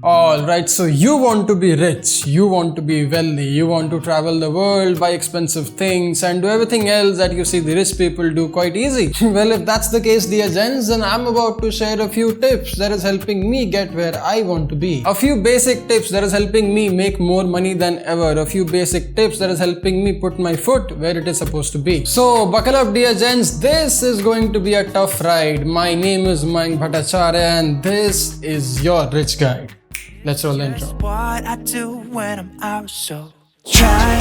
Alright, so you want to be rich, you want to be wealthy, you want to travel the world, buy expensive things and do everything else that you see the rich people do quite easy. Well, if that's the case, dear gents, then I'm about to share a few tips that is helping me get where I want to be. A few basic tips that is helping me make more money than ever. A few basic tips that is helping me put my foot where it is supposed to be. So buckle up, dear gents, this is going to be a tough ride. My name is Mayank Bhattacharya and this is your Rich Guide. Let's roll the intro. What I do when I'm out, so try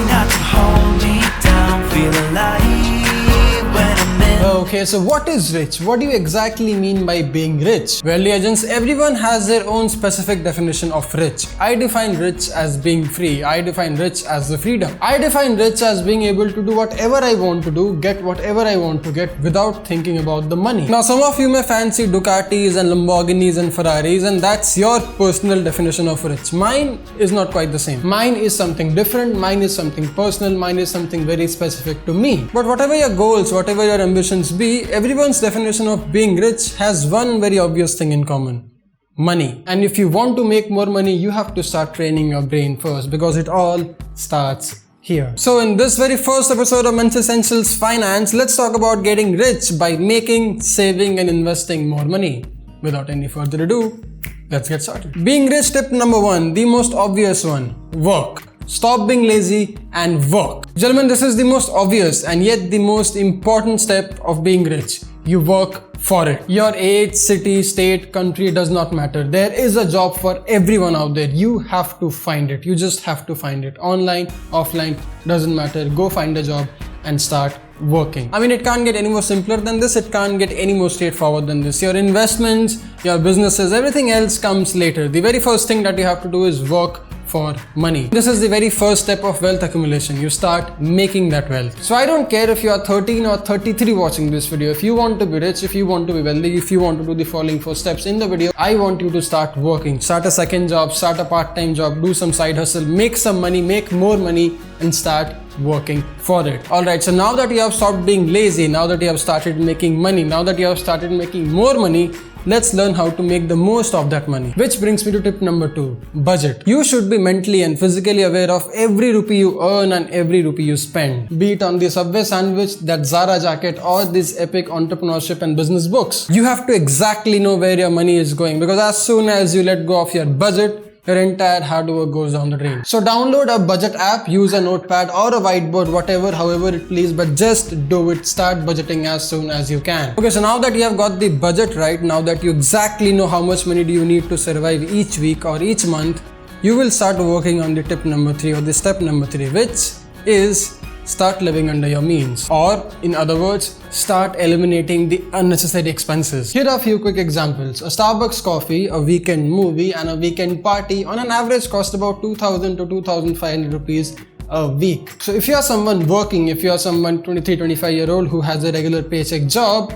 not to hold me down. Feel alive when I'm in. Okay, so what is rich? What do you exactly mean by being rich? Well, dear gents, everyone has their own specific definition of rich. I define rich as being free. I define rich as the freedom. I define rich as being able to do whatever I want to do, get whatever I want to get without thinking about the money. Now, some of you may fancy Ducatis and Lamborghinis and Ferraris, and that's your personal definition of rich. Mine is not quite the same. Mine is something different. Mine is something personal. Mine is something very specific to me. But whatever your goals, whatever your ambitions be, everyone's definition of being rich has one very obvious thing in common: money. And if you want to make more money, you have to start training your brain first, because it all starts here. So in this very first episode of Men's Essentials Finance, let's talk about getting rich by making, saving and investing more money. Without any further ado, let's get started. Being rich tip number one, the most obvious one: work. Stop being lazy and work. Gentlemen, this is the most obvious and yet the most important step of being rich. You work for it. Your age, city, state, country does not matter. There is a job for everyone out there. You have to find it. You just have to find it. Online, offline, doesn't matter. Go find a job and start working. I mean, it can't get any more simpler than this. It can't get any more straightforward than this. Your investments, your businesses, everything else comes later. The very first thing that you have to do is work for money. This is the very first step of wealth accumulation. You start making that wealth. So I don't care if you are 13 or 33 watching this video. If you want to be rich, if you want to be wealthy, if you want to do the following 4 steps in the video, I want you to start working. Start a second job, start a part-time job, do some side hustle, make some money, make more money and start working for it. Alright, so now that you have stopped being lazy, now that you have started making money, now that you have started making more money, let's learn how to make the most of that money. Which brings me to tip number 2, budget. You should be mentally and physically aware of every rupee you earn and every rupee you spend. Be it on the Subway sandwich, that Zara jacket or these epic entrepreneurship and business books. You have to exactly know where your money is going, because as soon as you let go of your budget, your entire hard work goes down the drain. So download a budget app, use a notepad or a whiteboard, whatever, however it please, but just do it. Start budgeting as soon as you can. Okay, so now that you have got the budget right, now that you exactly know how much money do you need to survive each week or each month, you will start working on the tip number 3 or the step number 3, which is start living under your means, or in other words, start eliminating the unnecessary expenses. Here are a few quick examples. A Starbucks coffee, a weekend movie and a weekend party on an average cost about 2000 to 2500 rupees a week. So if you are someone working, if you are someone 23-25-year-old who has a regular paycheck job,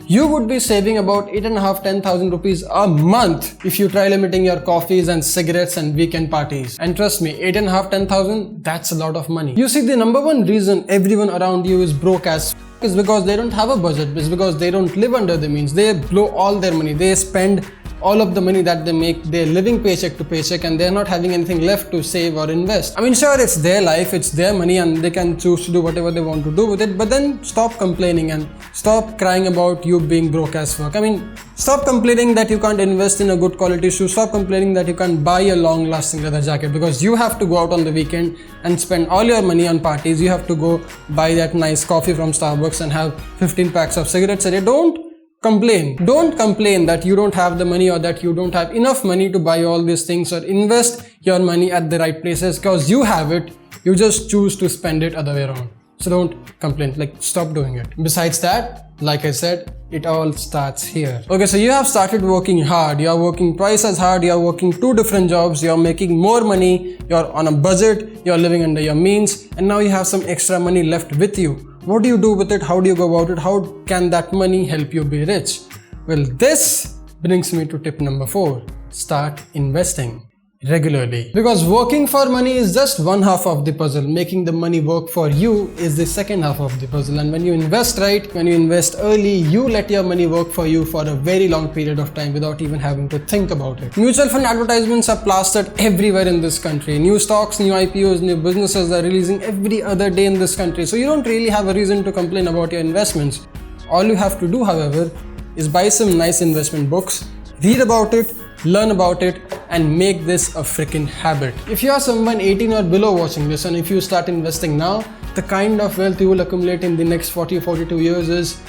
you would be saving about 8,500-10,000 rupees a month if you try limiting your coffees and cigarettes and weekend parties. And trust me, 8,500-10,000, that's a lot of money. You see, the number one reason everyone around you is broke as is because they don't have a budget. It's because they don't live under their means. They blow all their money. They spend all of the money that they make. They're living paycheck to paycheck and they're not having anything left to save or invest. I mean, sure, it's their life, it's their money and they can choose to do whatever they want to do with it, but then stop complaining and stop crying about you being broke as fuck. I mean, stop complaining that you can't invest in a good quality shoe. Stop complaining that you can't buy a long lasting leather jacket, because you have to go out on the weekend and spend all your money on parties. You have to go buy that nice coffee from Starbucks and have 15 packs of cigarettes a day. Don't complain. Don't complain that you don't have the money or that you don't have enough money to buy all these things or invest your money at the right places, because you have it. You just choose to spend it other way around. So don't complain. Like, stop doing it. Besides that, like I said, it all starts here. Okay, so you have started working hard. You are working twice as hard. You are working 2 different jobs. You are making more money. You are on a budget. You are living under your means. And now you have some extra money left with you. What do you do with it? How do you go about it? How can that money help you be rich? Well, this brings me to tip number 4. Start investing. regularly. Because working for money is just one half of the puzzle. Making the money work for you is the second half of the puzzle. And when you invest right, when you invest early, you let your money work for you for a very long period of time without even having to think about it. Mutual fund advertisements are plastered everywhere in this country. New stocks, new IPOs, new businesses are releasing every other day in this country. So you don't really have a reason to complain about your investments. All you have to do, however, is buy some nice investment books, read about it, learn about it, and make this a freaking habit. If you are someone 18 or below watching this, and if you start investing now, the kind of wealth you will accumulate in the next 42 years is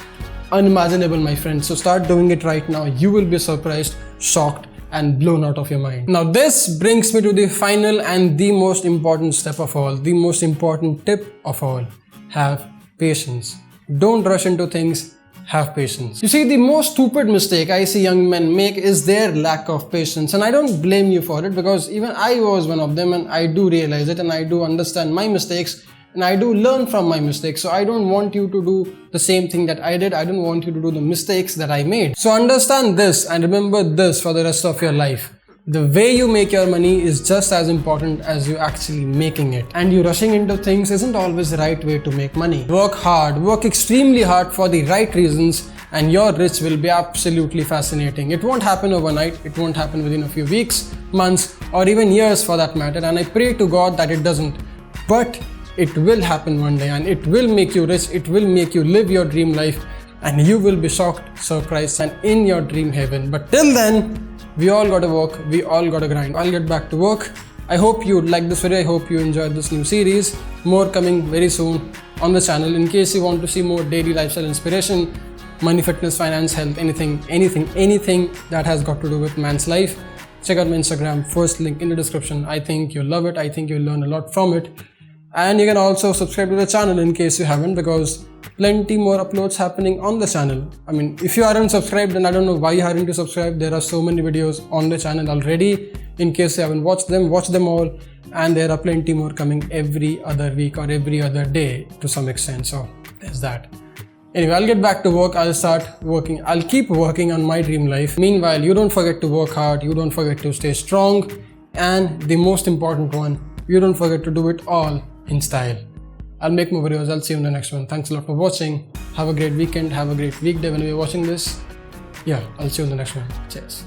unimaginable, my friend. So start doing it right now. You will be surprised, shocked, and blown out of your mind. Now this brings me to the final and the most important step of all, the most important tip of all. Have patience. Don't rush into things. Have patience. You see, the most stupid mistake I see young men make is their lack of patience, and I don't blame you for it, because even I was one of them, and I do realize it, and I do understand my mistakes, and I do learn from my mistakes. So I don't want you to do the same thing that I did. I don't want you to do the mistakes that I made. So understand this and remember this for the rest of your life. The way you make your money is just as important as you actually making it. And you rushing into things isn't always the right way to make money. Work hard, work extremely hard for the right reasons, and your rich will be absolutely fascinating. It won't happen overnight. It won't happen within a few weeks, months, or even years for that matter. And I pray to God that it doesn't. But it will happen one day, and it will make you rich. It will make you live your dream life, and you will be shocked, surprised, and in your dream haven. But till then, we all gotta work, we all gotta grind. I'll get back to work. I hope you like this video. I hope you enjoyed this new series. More coming very soon on the channel. In case you want to see more daily lifestyle inspiration, money, fitness, finance, health, anything that has got to do with man's life, check out my Instagram, first link in the description. I think you'll love it. I think you'll learn a lot from it. And you can also subscribe to the channel in case you haven't, because plenty more uploads happening on the channel. I mean, if you aren't subscribed, then I don't know why you aren't subscribed. There are so many videos on the channel already. In case you haven't watched them, watch them all. And there are plenty more coming every other week or every other day to some extent. So there's that. Anyway, I'll get back to work. I'll start working. I'll keep working on my dream life. Meanwhile, you don't forget to work hard. You don't forget to stay strong. And the most important one, you don't forget to do it all in style. I'll make more videos. I'll see you in the next one. Thanks a lot for watching. Have a great weekend. Have a great weekday when you're watching this. Yeah, I'll see you in the next one. Cheers.